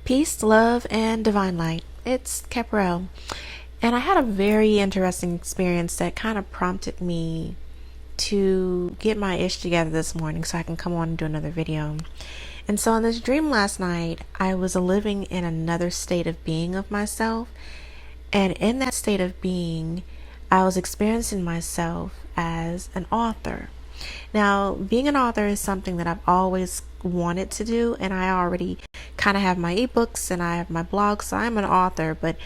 Peace, love, and divine light. It's Caparel. And I had a very interesting experience that kind of prompted me to get my ish together this morning so I can come on and do another video. And so in this dream last night, I was living in another state of being of myself. And in that state of being, I was experiencing myself as an author. Now, being an author is something that I've always wanted to do, and I already kind of have my ebooks and I have my blog, so I'm an author, but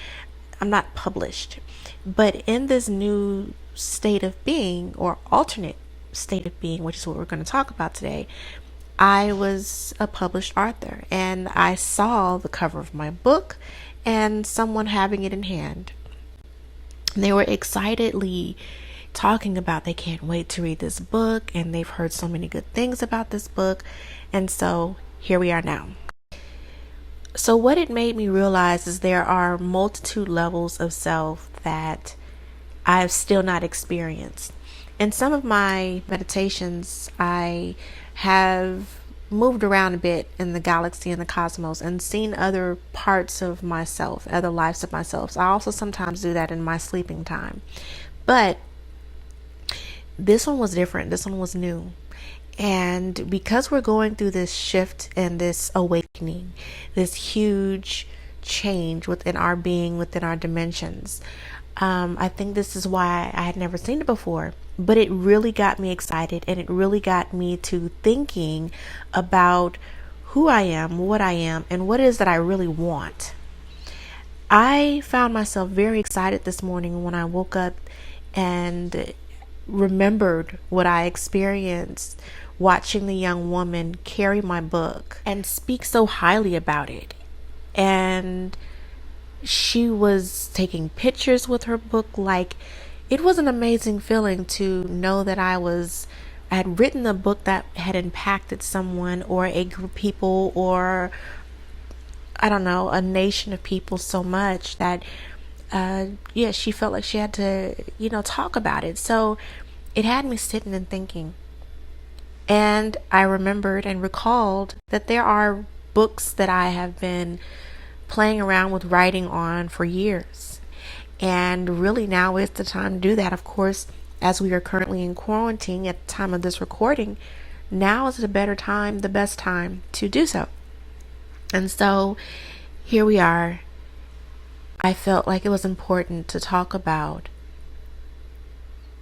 I'm not published. But in this new state of being, or alternate state of being, which is what we're going to talk about today, I was a published author, and I saw the cover of my book and someone having it in hand. And they were excitedly talking about they can't wait to read this book, and they've heard so many good things about this book. And so here we are now. So what it made me realize is there are multitude levels of self that I've still not experienced. In some of my meditations, I have moved around a bit in the galaxy and the cosmos and seen other parts of myself, other lives of myself. So I also sometimes do that in my sleeping time. But this one was different. This one was new. And because we're going through this shift and this awakening, this huge change within our being, within our dimensions, I think this is why I had never seen it before. But it really got me excited, and it really got me to thinking about who I am, what I am, and what it is that I really want. I found myself very excited this morning when I woke up and remembered what I experienced watching the young woman carry my book and speak so highly about it. And she was taking pictures with her book. Like, it was an amazing feeling to know that I had written a book that had impacted someone or a group of people, or I don't know, a nation of people so much that she felt like she had to, talk about it. So it had me sitting and thinking. And I remembered and recalled that there are books that I have been playing around with writing on for years. And really now is the time to do that. Of course, as we are currently in quarantine at the time of this recording, now is the best time to do so. And so here we are. I felt like it was important to talk about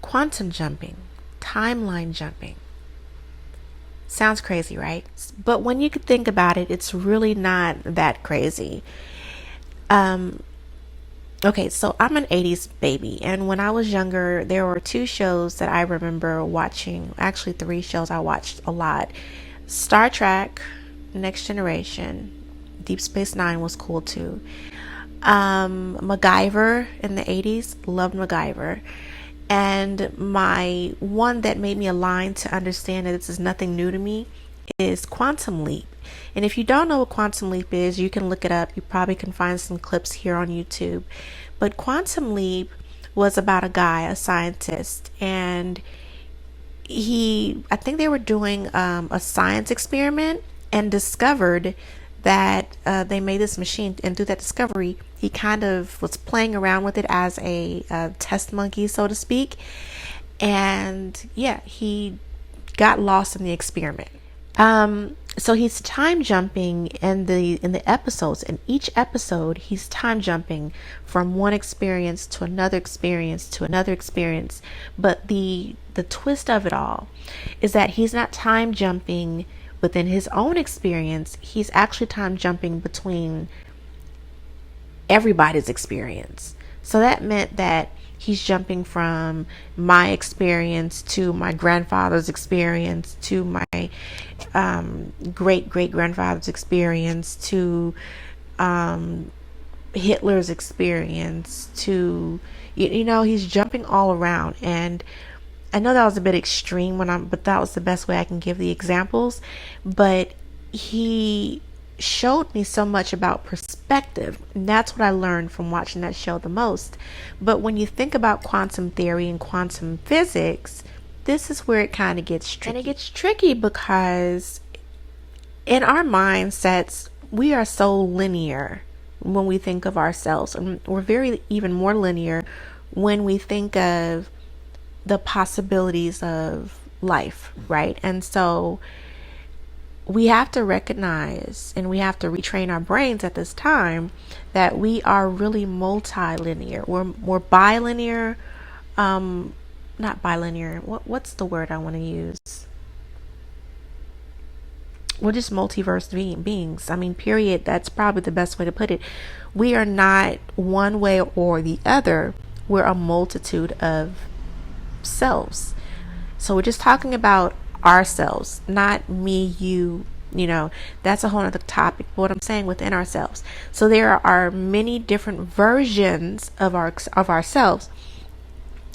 quantum jumping, timeline jumping. Sounds crazy, right? But when you could think about it, it's really not that crazy. Okay, so I'm an 80s baby, and when I was younger, there were two shows that I remember watching, actually 3 shows I watched a lot. Star Trek, Next Generation, Deep Space Nine was cool too. MacGyver in the 80s, loved MacGyver. And my one that made me align to understand that this is nothing new to me is Quantum Leap. And if you don't know what Quantum Leap is, you can look it up. You probably can find some clips here on YouTube. But Quantum Leap was about a guy, a scientist, and I think they were doing a science experiment and discovered that they made this machine, and through that discovery, he kind of was playing around with it as a test monkey, so to speak. And he got lost in the experiment. So he's time jumping in the episodes. In each episode, he's time jumping from one experience to another experience to another experience. But the twist of it all is that he's not time jumping within his own experience. He's actually time jumping between everybody's experience. So that meant that he's jumping from my experience to my grandfather's experience to my great-great-grandfather's experience to Hitler's experience to, he's jumping all around. And I know that was a bit extreme but that was the best way I can give the examples. But he showed me so much about perspective, and that's what I learned from watching that show the most. But when you think about quantum theory and quantum physics, this is where it kind of gets tricky. And it gets tricky because in our mindsets, we are so linear when we think of ourselves, and we're very even more linear when we think of the possibilities of life, right? And so we have to recognize and we have to retrain our brains at this time that we are really multi-linear. We're bilinear, not bilinear. What's the word I want to use? We're just multiverse beings. I mean, period. That's probably the best way to put it. We are not one way or the other. We're a multitude of selves. So we're just talking about ourselves, not me, you know, that's a whole other topic. What I'm saying within ourselves. So there are many different versions of ourselves,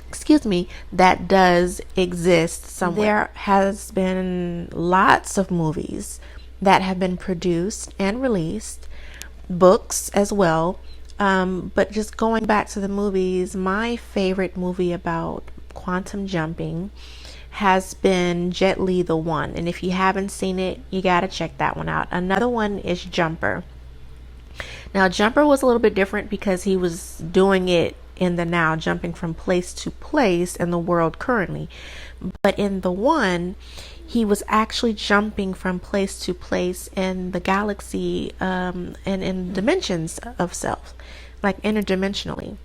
excuse me, that does exist somewhere. There has been lots of movies that have been produced and released, books as well. But just going back to the movies, my favorite movie about quantum jumping has been Jet Li the One. And if you haven't seen it, you got to check that one out. Another one is Jumper. Now, Jumper was a little bit different because he was doing it in the now, jumping from place to place in the world currently. But in the one, he was actually jumping from place to place in the galaxy, and in dimensions of self, like interdimensionally.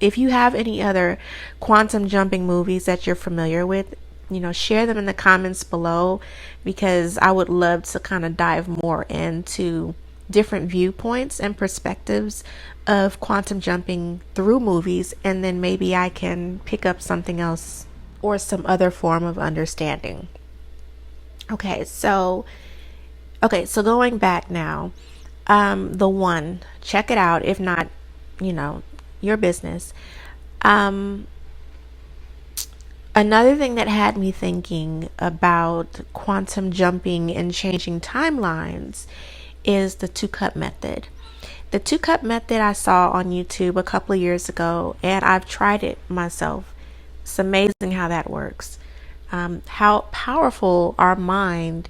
If you have any other quantum jumping movies that you're familiar with, you know, share them in the comments below, because I would love to kind of dive more into different viewpoints and perspectives of quantum jumping through movies, and then maybe I can pick up something else or some other form of understanding. Okay, so going back now, the one, check it out. If not, you know, your business. Another thing that had me thinking about quantum jumping and changing timelines is the 2-cup method. The 2-cup method I saw on YouTube a couple of years ago, and I've tried it myself. It's amazing how that works. How powerful our mind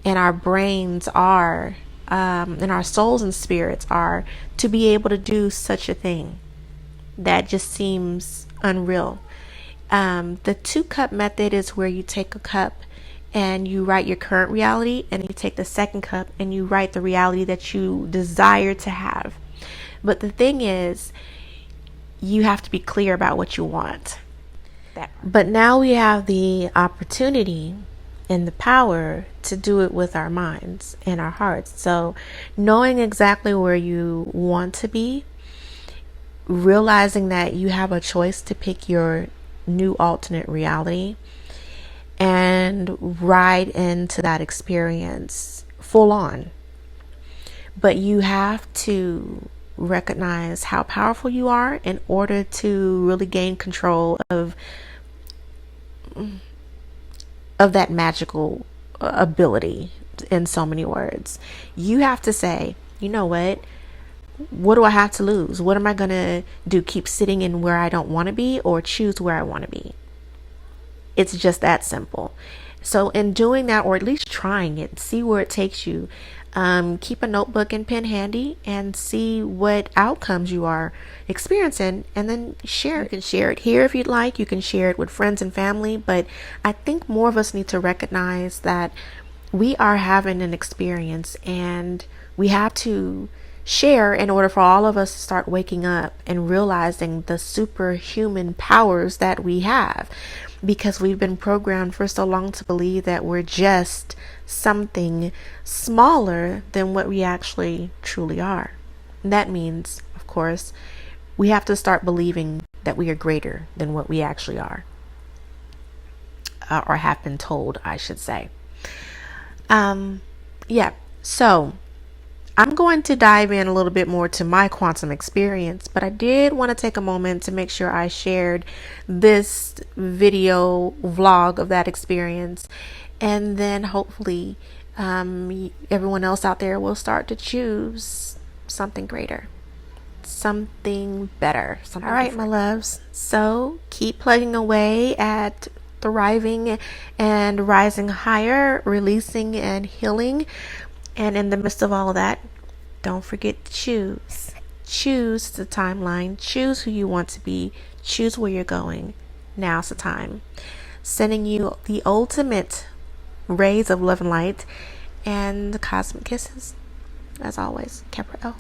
and our brains are, and our souls and spirits are, to be able to do such a thing. That just seems unreal. The 2-cup method is where you take a cup and you write your current reality, and you take the second cup and you write the reality that you desire to have. But the thing is, you have to be clear about what you want. But now we have the opportunity and the power to do it with our minds and our hearts. So knowing exactly where you want to be, realizing that you have a choice to pick your new alternate reality and ride into that experience full on. But you have to recognize how powerful you are in order to really gain control of that magical ability, in so many words. You have to say, you know what do I have to lose? What am I going to do? Keep sitting in where I don't want to be, or choose where I want to be? It's just that simple. So in doing that, or at least trying it, see where it takes you. Keep a notebook and pen handy and see what outcomes you are experiencing, and then share it. You can share it here if you'd like. You can share it with friends and family. But I think more of us need to recognize that we are having an experience, and we have to share in order for all of us to start waking up and realizing the superhuman powers that we have, because we've been programmed for so long to believe that we're just something smaller than what we actually truly are. And that means, of course, we have to start believing that we are greater than what we actually are, or have been told, I should say. So I'm going to dive in a little bit more to my quantum experience, but I did want to take a moment to make sure I shared this video vlog of that experience, and then hopefully everyone else out there will start to choose something greater, something better, something all right different. My loves, so keep plugging away at thriving and rising higher, releasing and healing. And in the midst of all of that, don't forget to choose. Choose the timeline. Choose who you want to be. Choose where you're going. Now's the time. Sending you the ultimate rays of love and light and the cosmic kisses. As always, Capriel.